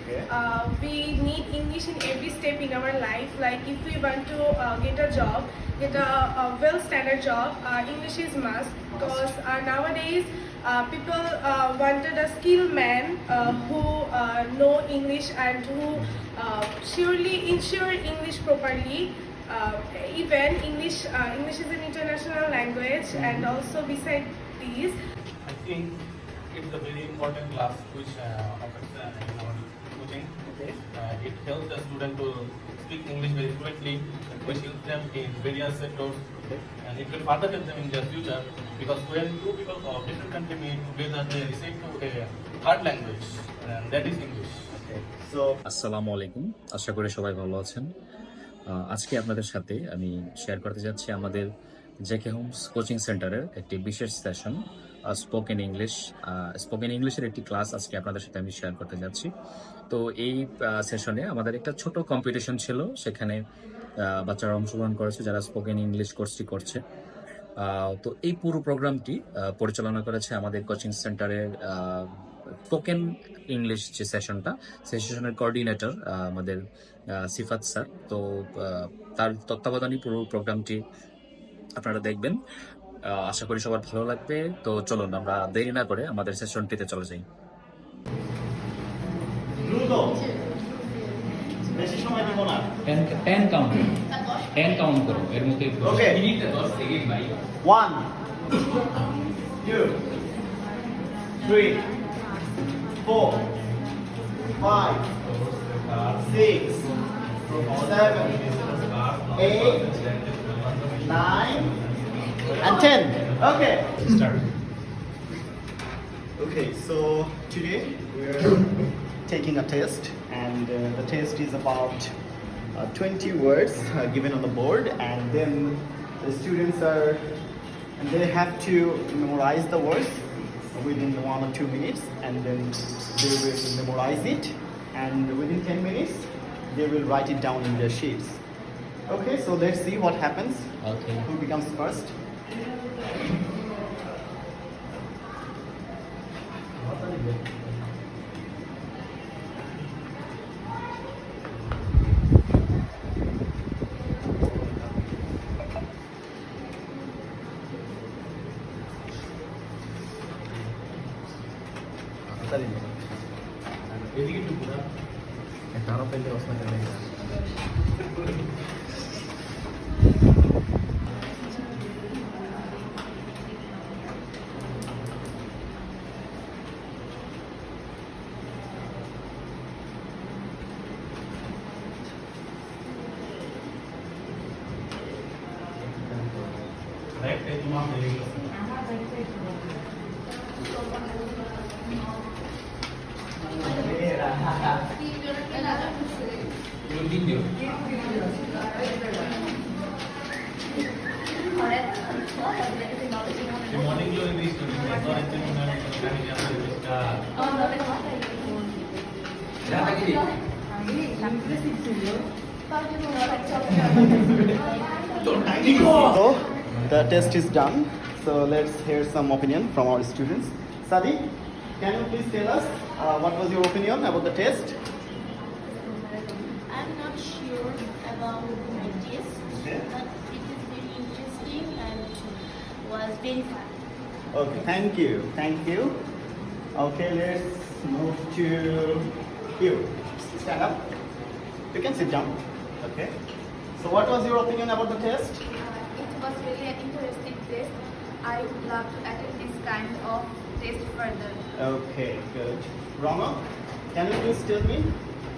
Okay. We need English in every step in our life. Like if we want to get a job, get a well-standard job, English is must. Because nowadays people wanted a skilled man who know English and who surely ensure English properly. Even English is an international language, and also beside these. I think it's a very important class which happens in our coaching. Okay. It helps the student to speak English very fluently, which helps them in various sectors, Okay. and it will further help them in their future. Because when two people of different country meet together, they receive to a third language, and that is English. Okay. So আসসালামু আলাইকুম, আশা করি সবাই ভালো আছেন। আজকে আপনাদের সাথে আমি শেয়ার করতে যাচ্ছি আমাদের জেকে হোমস কোচিং সেন্টারের একটি বিশেষ সেশন স্পোকেন ইংলিশের একটি ক্লাস আজকে আপনাদের সাথে আমি শেয়ার করতে যাচ্ছি। তো এই সেশনে আমাদের একটা ছোট কম্পিটিশন ছিল, সেখানে বাচ্চারা অংশগ্রহণ করেছে যারা স্পোকেন ইংলিশ কোর্সটি করছে। তো এই পুরো প্রোগ্রামটি পরিচালনা করেছে আমাদের কোচিং সেন্টারের স্পোকেন ইংলিশ যে সেশনটা, সেই সেশনের কোঅর্ডিনেটর আমাদের সিফাত স্যার। তো তার তত্ত্বাবধানে পুরো প্রোগ্রামটি আপনারা দেখবেন, আশা করি সবার ভালো লাগবে। তো চলুন আমরা দেরি না করে আমাদের সেশনটিতে চলে যাই। দ্রুত, বেশি সময় দেব না। 10 কাউন্ট করো এর মধ্যে Okay. মিনিটটা 10 সেকেন্ড ভাই 1 2 3 4 5 6 7 8 9 and 10. Okay. Start Okay, so today we're taking a test, and the test is about 20 words given on the board, and then the students they have to memorize the words within 1 or 2 minutes, and then they will memorize it, and within 10 minutes they will write it down in their sheets. Okay, so let's see what happens. Okay Who becomes first? এদিকে একটু ঘোরা। তারা পেলে অবস্থা কেন right এই তোমার এদিকে video The morning glory is to be So the test is done. So let's hear some opinion from our students. Sadi, can you please tell us what was your opinion about the test? I'm not sure about my test, Okay. but it is very interesting and was very fun. Okay, thank you. Thank you. Okay, let's move to you. Stand up. You can sit down. Okay. So what was your opinion about the test? It was really an interesting test. I would love to attend this kind of test further. Okay, good. Rama, can you please tell me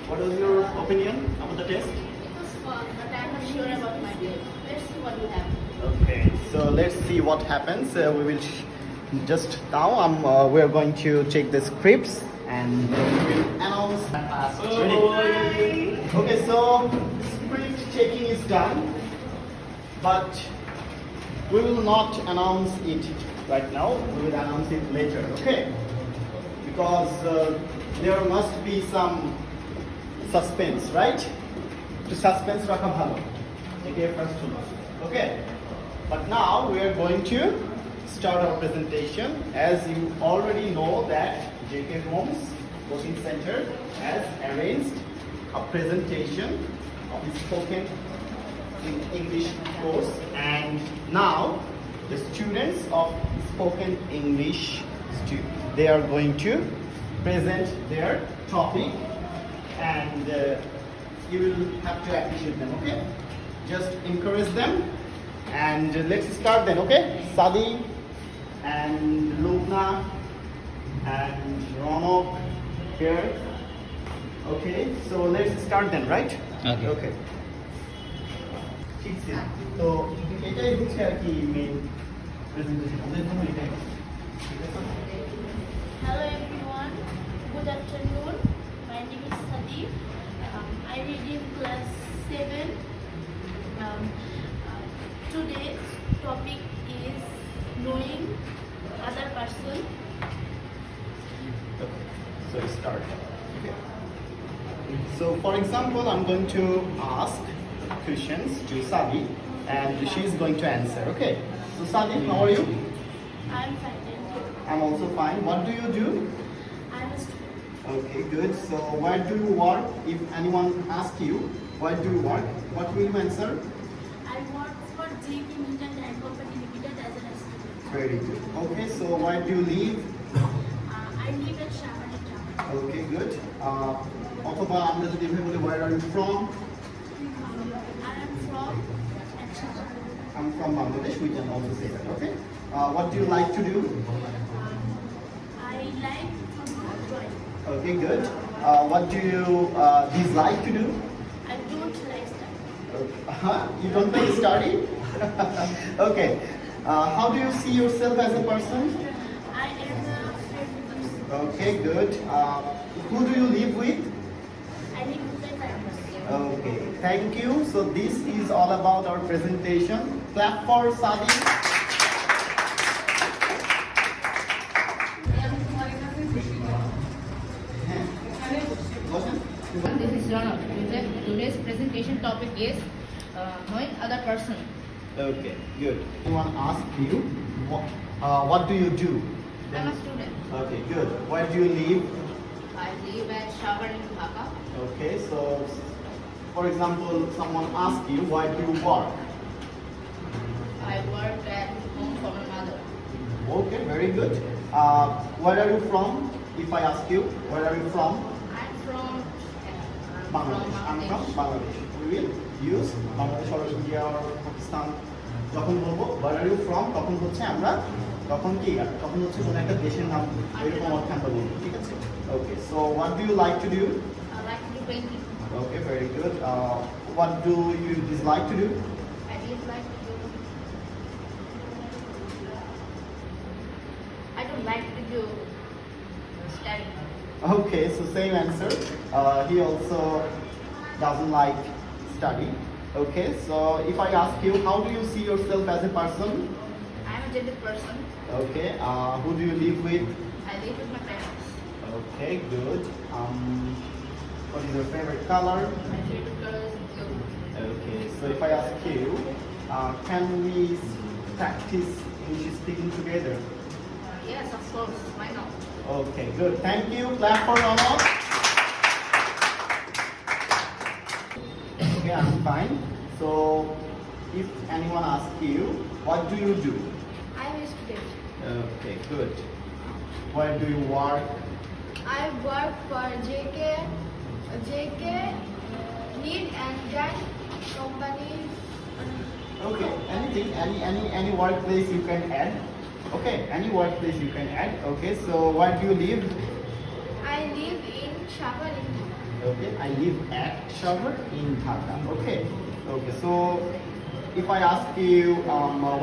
what was your opinion about the test? It was fun, but I'm not sure about my test. Let's see what will happen. Okay, so let's see what happens. We will just now. We are going to check the scripts and we will announce. Ready? Okay, so script checking is done, but we will not announce it right now. We will announce it later. Okay? Because there must be some suspense, right? To suspense রাখা ভালো। Okay, first one. Okay. But now we are going to start our presentation. As you already know that JK Homes Coaching Center has arranged a presentation of the spoken in English course, and now the students of spoken English they are going to present their topic, and you will have to appreciate them. Okay, just encourage them, and let's start then. Okay, Sadi and Lubna and Ronok here. Okay, so let's start then, right? Okay. Okay. ঠিক আছে, তো এটাই হচ্ছে আর কি main presentation আমাদের জন্য এটাই ঠিক আছে। Hello everyone, good afternoon. My name is Sadi. I read in class 7. Today's topic is knowing other person. Okay, so start. Okay. So for example, I'm going to ask questions to Sadi, and she is going to answer. Okay. So Sadi, how are you? I'm fine, thank you. I'm also fine. What do you do? I'm a student. Okay, good. So where do you work? If anyone asks you, where do you work? What will you answer? I work for JK Milton and Company Limited as an assistant. Very good. Okay, so where do you live? I live at Shabani Town. Okay, good. অথবা আমরা যদি এভাবে বলি, where are you from? I am from Shabani. I'm from Bangladesh. We can also say that. Okay. What do you like to do? I like to do drawing. Okay, good. What do you dislike to do? I don't like studying. You don't like to study? Okay. How do you see yourself as a person? I am a friendly person. Okay, good. Who do you live with? I live with my parents. Okay, thank you. So this is all about our presentation. Clap for Sadi. This is Ronald. Today's presentation topic is knowing other person. Okay, good. Anyone ask you, what do you do? I'm a student. Okay, good. Where do you live? I live at Shavar in Dhaka. Okay, so for example, someone asks you, why do you work? I work at home for my mother. Okay, very good. Where are you from? If I ask you, where are you from? I'm from Bangladesh. I'm from Bangladesh. We will use Bangladesh or India or Pakistan. যখন বলবো where are you from তখন হচ্ছে আমরা তখন কি তখন হচ্ছে কোনো একটা দেশের নাম এরকম অর্থে আমরা বলবো, ঠিক আছে? Okay, so what do you like to do? I like to do painting. Okay, very good. What do you dislike to do? I dislike to do. I don't like to do studying. Okay, so same answer. He also doesn't like study. Okay, so if I ask you, how do you see yourself as a person? I'm a gentle person. Okay, who do you live with? I live with my parents. Okay, good. What is your favorite color? My favorite color is blue. Okay, so if I ask you, can we practice English speaking together? Yes, of course. Why not? Okay, good. Thank you. Clap for Ronald. Okay, I'm fine. So, if anyone asks you, what do you do? I'm a student. Okay, good. Where do you work? I work for JK Lead and Jan Company. Okay, anything, any workplace you can add. Okay, any workplace you can add. Okay, so where do you live? I live in Shavar in Dhaka. Okay, I live at Shavar in Dhaka. Okay, okay. So if I ask you,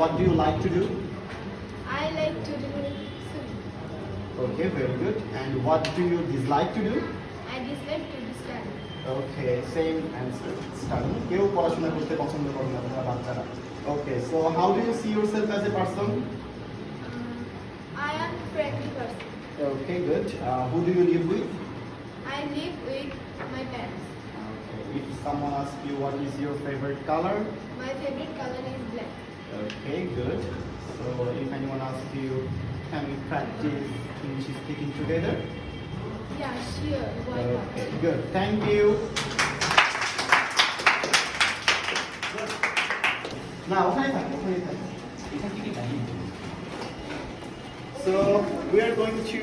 what do you like to do? I like to do swimming. Okay, very good. And what do you dislike to do? I dislike to do study. Okay, same answer. Study. কেউ পড়াশোনা করতে পছন্দ করে না তোমরা বাচ্চারা। Okay, so how do you see yourself as a person? I am a friendly person. Okay, good. Who do you live with? I live with my parents. Okay. If someone asks you what is your favorite color? My favorite color is black. Okay, good. So if anyone asks you, can we practice English speaking together? Yeah, sure. Why not? Okay, good. Thank you. Now, ওখানে থাকো, ওখানে থাকো। So we are going to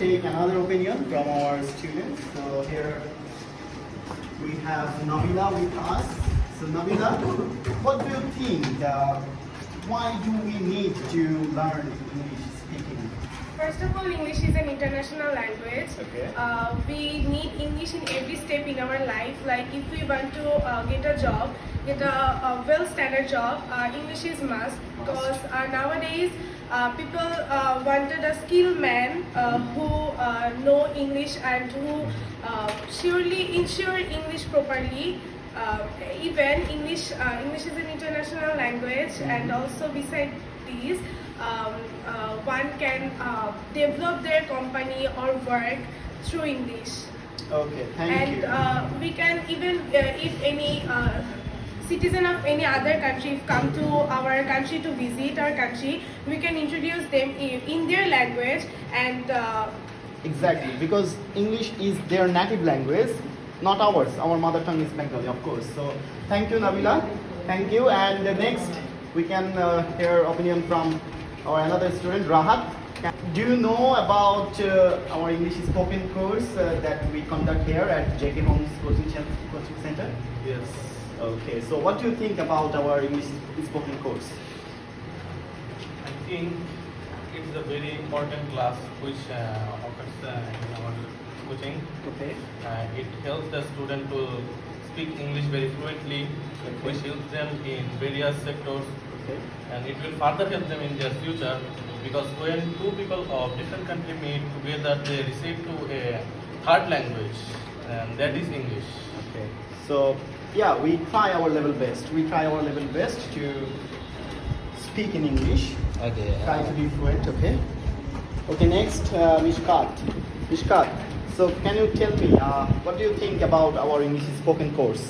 take another opinion from our students. So here we have Nabila with us. So Nabila, what do you think? Why do we need to learn English speaking? First of all, English is an international language. Okay. We need English in every step in our life. Like if we want to get a job, get a well-standard job, English is must. Because nowadays, people wanted a skilled man who know English and who surely ensure English properly. Even English is an international language, and also beside these, one can develop their company or work through English. Okay, thank And you. we can even, if any citizen of any other country come to our country to visit our country, we can introduce them in their language. And Exactly, because English is their native language, not ours. Our mother tongue is Bengali, of course. So thank you, Nabila. Thank you. And next, we can hear opinion from our another student, Rahat. Do you know about our English spoken course that we conduct here at JK Homes Coaching Center? Yes. Okay, so what do you think about our English spoken course? I think it's a very important class which occurs in our coaching. Okay. It helps the student to speak English very fluently, which helps them in various sectors, Okay. and it will further help them in their future, because when two people of different country meet together, they receive to a third language, and that is English. Okay. So yeah, we try our level best. We try our level best to speak in English. Okay. Try to be fluent. Okay. Okay. Next, Mishkat. Mishkat. So can you tell me what do you think about our English spoken course?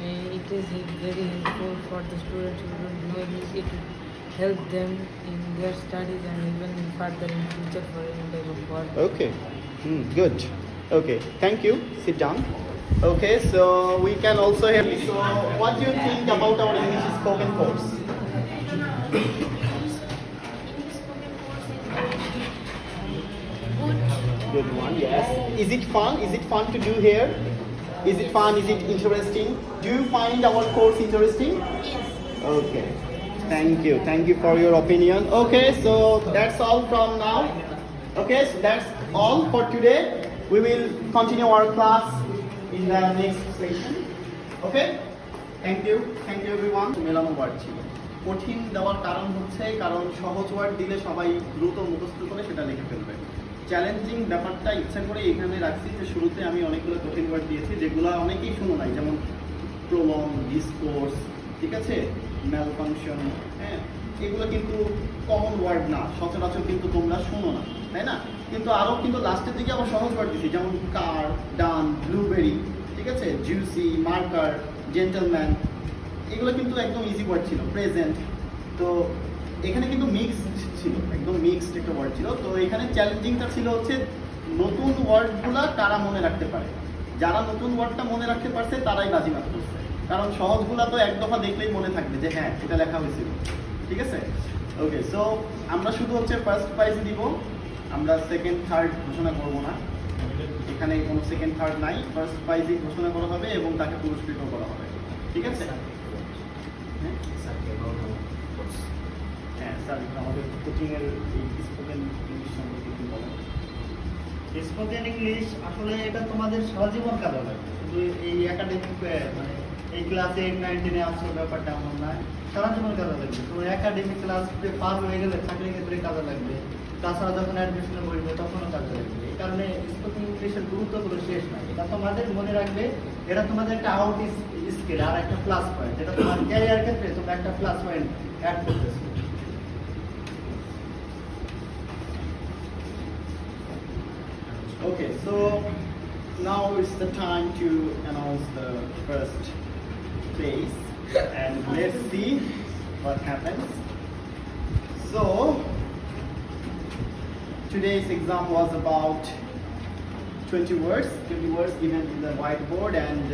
It is very helpful for the students who don't know English. It will help them in their studies and even further in future for any type of work. Okay. Good. Okay. Thank you. Sit down. Okay. So we can also hear. So what do you think about our English spoken course? English spoken course is very good. Good one, yes. Is it fun? Is it fun to do here? Is it fun? Is it interesting? Do you find our course interesting? Yes. Okay. Thank you. Thank you for your opinion. Okay, so that's all from now. Okay, so that's all for today. We will continue our class in the next session. Okay? Thank you. Thank you everyone. মেলানো word ছিল। কঠিন দেওয়ার কারণ হচ্ছে কারণ সহজ word দিলে সবাই দ্রুত মুখস্থ করে সেটা লিখে ফেলবে। চ্যালেঞ্জিং ব্যাপারটা ইচ্ছা করে এখানে রাখছি যে শুরুতে আমি অনেকগুলো কঠিন ওয়ার্ড দিয়েছি যেগুলো অনেকেই শুনো নাই, যেমন প্রলং, ডিসকোর্স, ঠিক আছে, ম্যালফাংশন, হ্যাঁ, এগুলো কিন্তু কমন ওয়ার্ড না, সচরাচর কিন্তু তোমরা শুনো না, তাই না? কিন্তু আরও কিন্তু লাস্টের দিকে আবার সহজ ওয়ার্ড দিচ্ছি, যেমন কার, ডান, ব্লুবেরি, ঠিক আছে, জুসি, মার্কার, জেন্টলম্যান, এগুলো কিন্তু একদম ইজি ওয়ার্ড ছিল। প্রেজেন্ট, তো এখানে কিন্তু মিক্সড ছিল, একদম মিক্সড একটা ওয়ার্ড ছিল। তো এখানে চ্যালেঞ্জিংটা ছিল হচ্ছে নতুন ওয়ার্ডগুলা কারা মনে রাখতে পারে। যারা নতুন ওয়ার্ডটা মনে রাখতে পারছে তারাই বাজিমাত করছে, কারণ সহজগুলা তো এক দফা দেখলেই মনে থাকবে যে হ্যাঁ এটা লেখা হয়েছিল, ঠিক আছে? ওকে, সো আমরা শুধু হচ্ছে ফার্স্ট প্রাইজ দিব, আমরা সেকেন্ড থার্ড ঘোষণা করব না, এখানে কোনো সেকেন্ড থার্ড নাই, ফার্স্ট প্রাইজই ঘোষণা করা হবে এবং তাকে পুরস্কৃত করা হবে, ঠিক আছে? হ্যাঁ স্যার, আমাদের কোচিংয়ের এই স্পোকেন ইংলিশ সম্পর্কে একটু বলেন। স্পোকেন ইংলিশ আসলে এটা তোমাদের সারা জীবন কাজে লাগবে, শুধু এই একাডেমিক মানে এই ক্লাসে 8, 9, 10 আসছে ব্যাপারটা এমন নয়, সারা জীবন কাজে লাগবে। তোমার একাডেমিক ক্লাস পার হয়ে গেলে চাকরির ক্ষেত্রে কাজে লাগবে, তাছাড়া যখন অ্যাডমিশনে বসবে তখনও কাজে লাগবে। এই কারণে স্পোকেন ইংলিশের গুরুত্ব কোনো শেষ নাই। এটা তোমাদের মনে রাখবে, এটা তোমাদের একটা আউট স্কিল আর একটা প্লাস পয়েন্ট, যেটা তোমার ক্যারিয়ার ক্ষেত্রে তোমরা একটা প্লাস পয়েন্ট অ্যাড করতেছো। Okay, so now is the time to announce the first place and let's see what happens. So today's exam was about 20 words given in the whiteboard, and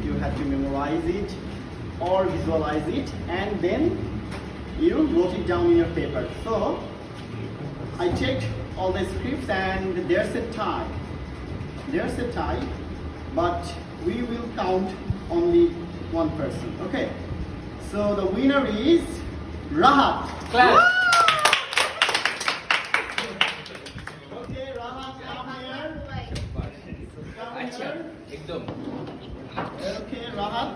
you have to memorize it or visualize it, and then you wrote it down in your paper. So I checked all the scripts and there's a tie. But we will count only one person. Okay. So the winner is Rahat. Clap. Okay, Rahat, come here. Come here. एकदम Okay, Rahat.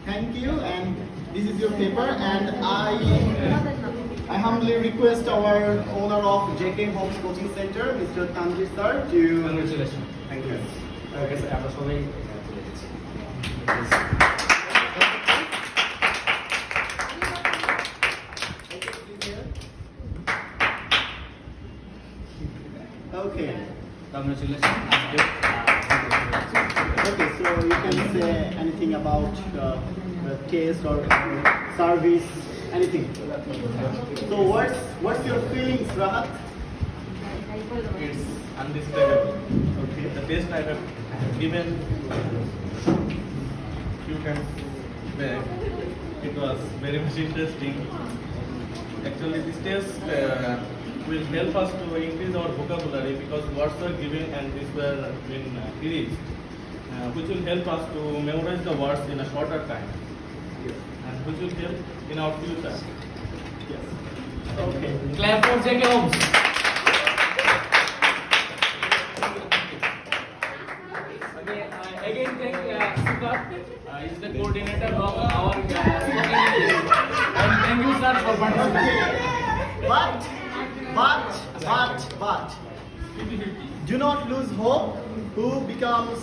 Thank you, and this is your paper, and I humbly request our owner of JK Homes Coaching Center, Mr. Tanjir sir, to congratulation thank you. আমরা সবাই Okay. Congratulation Okay, so you can say anything about the taste or service, anything. So what's your feelings, Rahat? It's undescribable. Okay. The test I have given few times back, it was very much interesting. Actually, this test will help us to increase our vocabulary because words were given and these were been erased, which will help us to memorize the words in a shorter time, and which will help in our future. Yes. Okay. Clap for J K Holmes Okay, again thank Sivat, is the coordinator of our and thank you sir for participating. But do not lose hope. Who becomes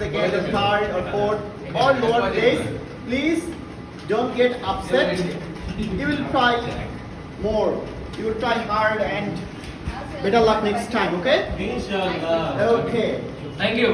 second or third or fourth or lower place, please don't get upset. You will try more. You will try hard, and better luck next time, okay? Inshallah. Okay. Thank you.